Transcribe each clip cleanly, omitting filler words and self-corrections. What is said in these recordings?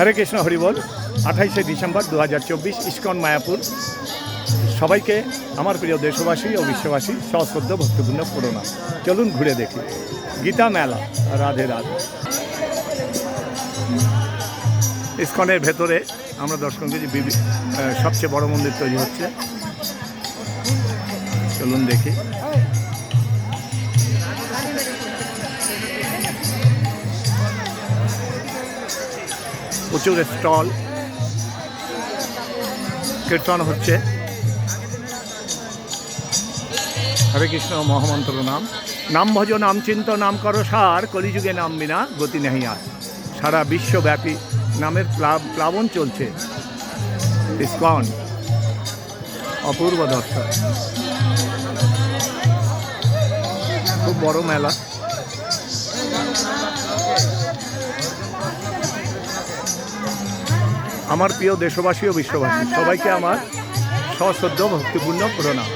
হরে কৃষ্ণ হরিবল। 28শে December 2024 ISKCON Mayapur. সবাইকে আমার প্রিয় দেশবাসী ও বিশ্ববাসী সশ্রদ্ধ ভক্তিপূর্ণ প্রণাম। চলুন ঘুরে দেখি গীতা মেলা। রাধে রাধে। ইস্কনের ভেতরে আমরা দর্শন করছি সবচেয়ে বড় মন্দির তৈরি হচ্ছে। চলুন দেখি। প্রচুর স্টল, কীর্তন হচ্ছে। হরে কৃষ্ণ মহামন্ত্র নাম নাম ভজ নাম চিন্ত নাম করো সার, কলিযুগে নাম বিনা গতি নেই আর। সারা বিশ্বব্যাপী নামের প্লাবন চলছে। ইস্কন অপূর্ব দর্শন, খুব বড় মেলা। আমার প্রিয় দেশবাসী ও বিশ্ববাসী সবাইকে আমার সশ্রদ্ধ ভক্তিপূর্ণ প্রণাম।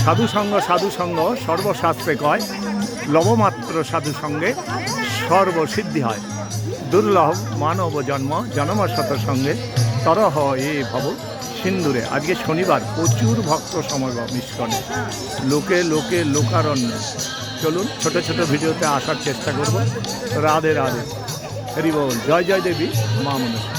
সাধুসঙ্গ সাধুসঙ্গ সর্বশাস্ত্রে কয়, লবমাত্র সাধুসঙ্গে সর্বসিদ্ধি হয়। দুর্লভ মানব জন্ম জনমশত সঙ্গে তরহ এ ভব সিন্দুরে। আজকে শনিবার, প্রচুর ভক্ত সমাগম ইস্কনে। লোকে লোকে লোকারণ্য। চলুন ছোট ছোট ভিডিওতে আসার চেষ্টা করব। রাধে রাধে। হরি বল। জয় জয় দেবী মা মনসা।